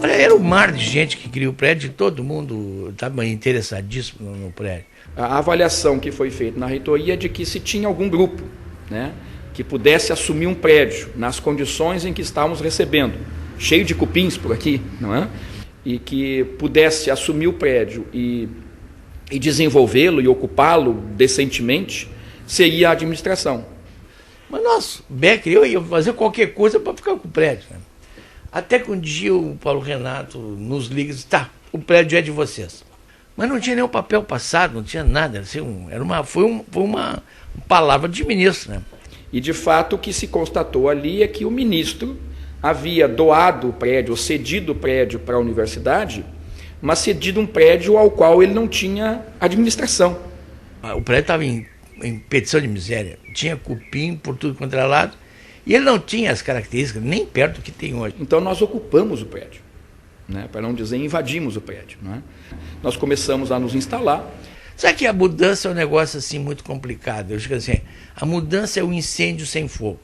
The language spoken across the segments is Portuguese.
Olha, era um mar de gente que queria o prédio e todo mundo estava interessadíssimo no prédio. A avaliação que foi feita na reitoria é de que se tinha algum grupo, né, que pudesse assumir um prédio nas condições em que estávamos recebendo, cheio de cupins por aqui, não é? E que pudesse assumir o prédio e desenvolvê-lo e ocupá-lo decentemente, seria a administração. Mas nós, Becker, eu ia fazer qualquer coisa para ficar com o prédio. Né? Até que um dia o Paulo Renato nos liga e disse, tá, o prédio é de vocês. Mas não tinha nenhum papel passado, não tinha nada. Assim, foi uma palavra de ministro. Né? E, de fato, o que se constatou ali é que o ministro havia doado o prédio, ou cedido o prédio para a universidade, mas cedido um prédio ao qual ele não tinha administração. O prédio estava em petição de miséria. Tinha cupim por tudo quanto era lado. E ele não tinha as características, nem perto do que tem hoje. Então nós ocupamos o prédio, né? Para não dizer invadimos o prédio. Né? Nós começamos a nos instalar. Sabe que a mudança é um negócio assim muito complicado? Eu digo assim, a mudança é um incêndio sem fogo.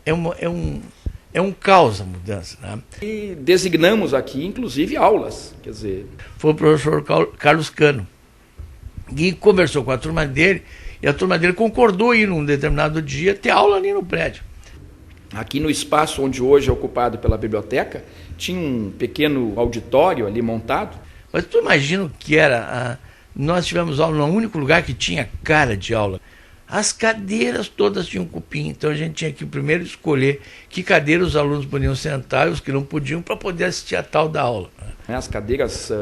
É um caos a mudança. Né? E designamos aqui, inclusive, aulas. Quer dizer, foi o professor Carlos Cano, que conversou com a turma dele, e a turma dele concordou em, num determinado dia, ter aula ali no prédio. Aqui no espaço onde hoje é ocupado pela biblioteca, tinha um pequeno auditório ali montado. Mas tu imagina o que era? Nós tivemos aula no único lugar que tinha cara de aula. As cadeiras todas tinham cupim, então a gente tinha que primeiro escolher que cadeira os alunos podiam sentar e os que não podiam para poder assistir a tal da aula. As cadeiras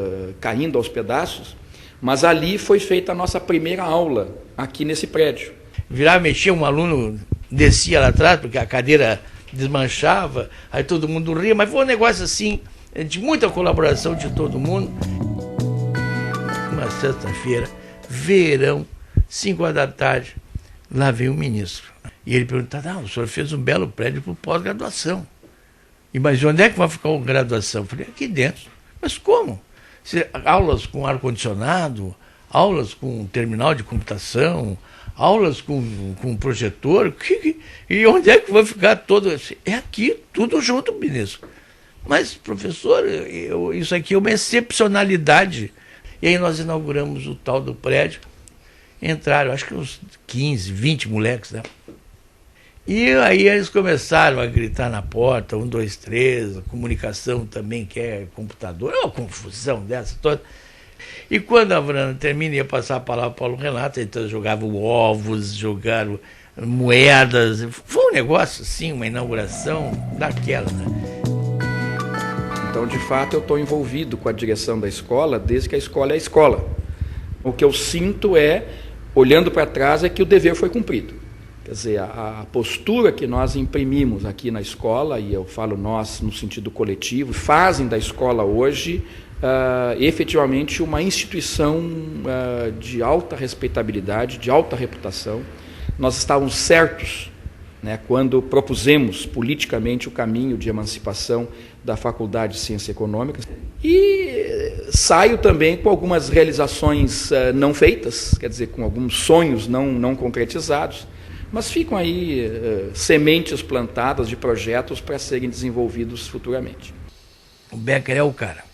caindo aos pedaços, mas ali foi feita a nossa primeira aula aqui nesse prédio. Virava, mexia, um aluno descia lá atrás, porque a cadeira desmanchava, aí todo mundo ria, mas foi um negócio assim, de muita colaboração de todo mundo. Uma sexta-feira, verão, 5 da tarde, lá veio o ministro. E ele perguntava, o senhor fez um belo prédio para pós-graduação. Mas onde é que vai ficar a graduação? Eu falei, aqui dentro. Mas como? Aulas com ar-condicionado, aulas com terminal de computação, aulas com projetor, e onde é que vai ficar todo? É aqui, tudo junto, ministro. Mas, professor, isso aqui é uma excepcionalidade. E aí nós inauguramos o tal do prédio, entraram, acho que uns 15, 20 moleques, né? E aí eles começaram a gritar na porta, 1, 2, 3, a comunicação também quer computador, é uma confusão dessa toda. E quando a Vrana termina, ia passar a palavra para o Paulo Renato, então jogavam ovos, jogaram moedas, foi um negócio assim, uma inauguração daquela, né? Então, de fato, eu estou envolvido com a direção da escola desde que a escola é a escola. O que eu sinto é, olhando para trás, é que o dever foi cumprido. Quer dizer, a postura que nós imprimimos aqui na escola, e eu falo nós no sentido coletivo, fazem da escola hoje efetivamente uma instituição de alta respeitabilidade, de alta reputação. Nós estávamos certos, né, quando propusemos politicamente o caminho de emancipação da Faculdade de Ciências Econômicas. E saio também com algumas realizações não feitas, quer dizer, com alguns sonhos não concretizados, mas ficam aí sementes plantadas de projetos para serem desenvolvidos futuramente. O Becker é o cara.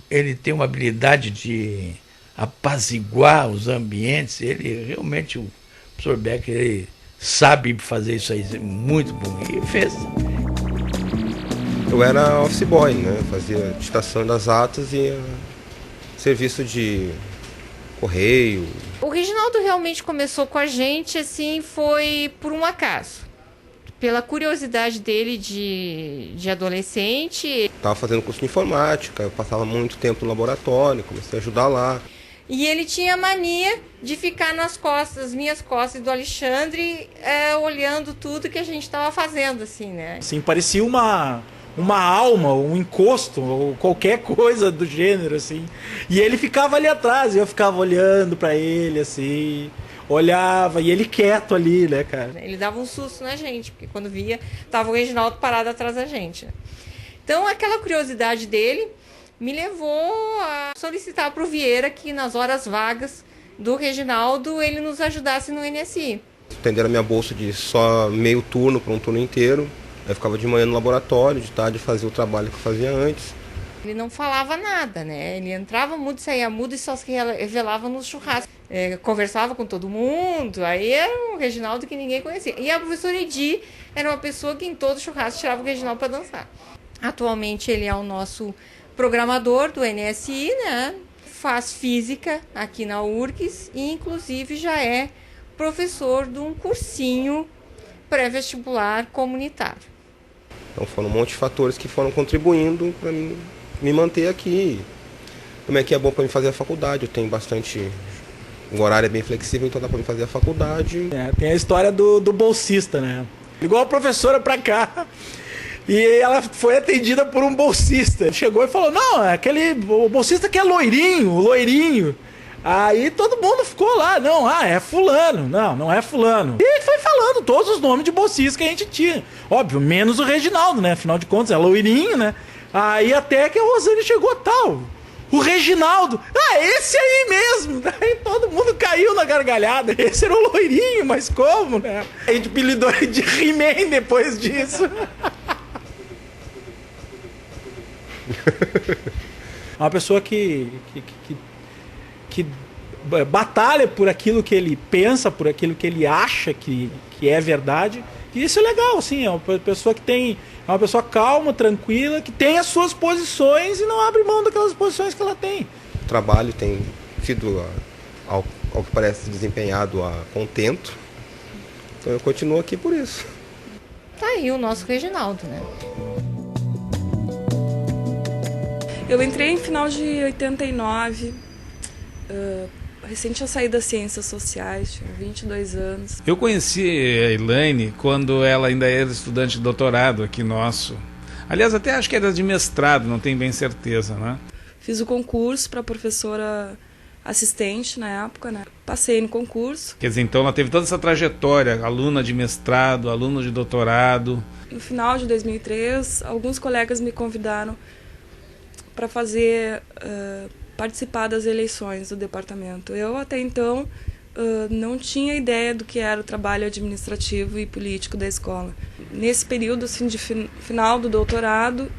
Ele tem uma habilidade de apaziguar os ambientes. Ele realmente, o professor Becker, ele sabe fazer isso aí muito bom. E fez. Eu era office boy, né? Fazia digitação das atas e serviço de correio. O Reginaldo realmente começou com a gente, assim, foi por um acaso. Pela curiosidade dele de adolescente. Estava fazendo curso de informática, eu passava muito tempo no laboratório, comecei a ajudar lá. E ele tinha mania de ficar nas costas, minhas costas e do Alexandre, olhando tudo que a gente estava fazendo, assim, né? Assim, parecia uma alma, um encosto, ou qualquer coisa do gênero, assim. E ele ficava ali atrás, e eu ficava olhando para ele, assim, olhava, e ele quieto ali, né, cara? Ele dava um susto na gente, porque quando via, tava o Reginaldo parado atrás da gente. Então, aquela curiosidade dele me levou a solicitar para o Vieira que nas horas vagas do Reginaldo ele nos ajudasse no NSI. Estenderam a minha bolsa de só meio turno para um turno inteiro. Aí eu ficava de manhã no laboratório, de tarde fazia o trabalho que eu fazia antes. Ele não falava nada, né? Ele entrava mudo, saía mudo e só se revelava nos churrascos. Conversava com todo mundo, aí era um Reginaldo que ninguém conhecia. E a professora Edi era uma pessoa que em todo churrasco tirava o Reginaldo para dançar. Atualmente ele é o nosso programador do NSI, né? Faz física aqui na URGS e inclusive já é professor de um cursinho pré-vestibular comunitário. Então foram um monte de fatores que foram contribuindo para me manter aqui. Também aqui é bom para mim fazer a faculdade, eu tenho bastante... O horário é bem flexível, então dá para mim fazer a faculdade. Tem a história do bolsista, né? Ligou a professora para cá e ela foi atendida por um bolsista. Chegou e falou, não, o bolsista que é loirinho. Aí todo mundo ficou lá, não, é fulano, não é fulano. E foi falando todos os nomes de bolsistas que a gente tinha. Óbvio, menos o Reginaldo, né? Afinal de contas, é loirinho, né? Aí até que a Rosane chegou, tal, o Reginaldo, esse aí mesmo. Daí todo mundo caiu na gargalhada. Esse era o loirinho, mas como, né? A gente apelidou ele de He-Man depois disso. Uma pessoa que batalha por aquilo que ele pensa, por aquilo que ele acha que é verdade. E isso é legal, assim, é uma pessoa é uma pessoa calma, tranquila, que tem as suas posições e não abre mão daquelas posições que ela tem. O trabalho tem sido, ao que parece, desempenhado a contento. Então eu continuo aqui por isso. Tá aí o nosso Reginaldo, né? Eu entrei em final de 89, recente tinha saído das ciências sociais, tinha 22 anos. Eu conheci a Elaine quando ela ainda era estudante de doutorado aqui nosso. Aliás, até acho que era de mestrado, não tenho bem certeza, né? Fiz o concurso para professora assistente na época, né? Passei no concurso. Quer dizer, então ela teve toda essa trajetória, aluna de mestrado, aluna de doutorado. No final de 2003, alguns colegas me convidaram para participar das eleições do departamento. Eu, até então, não tinha ideia do que era o trabalho administrativo e político da escola. Nesse período assim, de final do doutorado,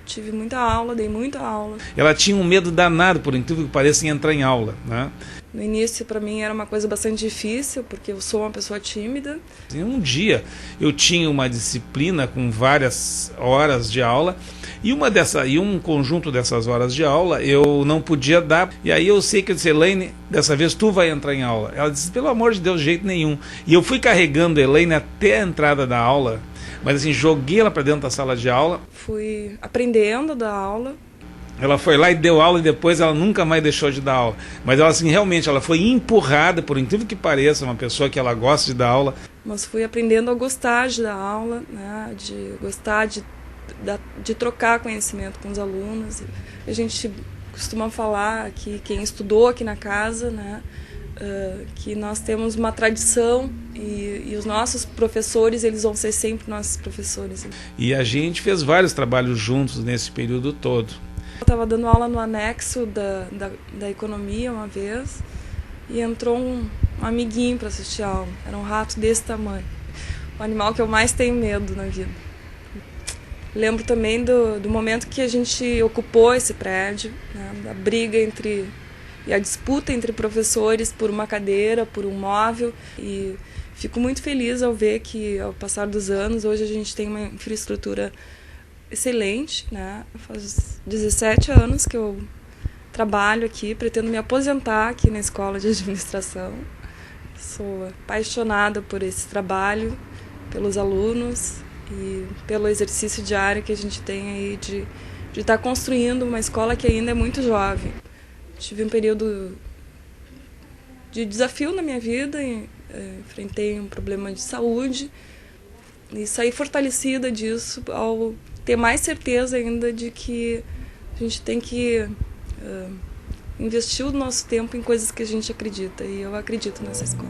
tive muita aula, dei muita aula. Ela tinha um medo danado, por incrível que pareça, em entrar em aula, né? No início, para mim, era uma coisa bastante difícil, porque eu sou uma pessoa tímida. Um dia, eu tinha uma disciplina com várias horas de aula, e um conjunto dessas horas de aula eu não podia dar. E aí eu sei que eu disse, Elaine, dessa vez tu vai entrar em aula. Ela disse, pelo amor de Deus, de jeito nenhum. E eu fui carregando a Elaine até a entrada da aula, mas assim, joguei ela para dentro da sala de aula. Fui aprendendo da aula. Ela foi lá e deu aula e depois ela nunca mais deixou de dar aula. Mas ela, assim, realmente, ela foi empurrada, por incrível que pareça, uma pessoa que ela gosta de dar aula. Mas fui aprendendo a gostar de dar aula, né? De gostar de trocar conhecimento com os alunos. A gente costuma falar que quem estudou aqui na casa, né? Que nós temos uma tradição e os nossos professores, eles vão ser sempre nossos professores. E a gente fez vários trabalhos juntos nesse período todo. Eu estava dando aula no anexo da economia uma vez e entrou um amiguinho para assistir a aula. Era um rato desse tamanho. O animal que eu mais tenho medo na vida. Lembro também do momento que a gente ocupou esse prédio, né, da briga e a disputa entre professores por uma cadeira, por um móvel. E fico muito feliz ao ver que, ao passar dos anos, hoje a gente tem uma infraestrutura excelente, né? Faz 17 anos que eu trabalho aqui, pretendo me aposentar aqui na escola de administração. Sou apaixonada por esse trabalho, pelos alunos e pelo exercício diário que a gente tem aí de estar construindo uma escola que ainda é muito jovem. Tive um período de desafio na minha vida, enfrentei um problema de saúde e saí fortalecida disso ao ter mais certeza ainda de que a gente tem que investir o nosso tempo em coisas que a gente acredita, e eu acredito nessa escola.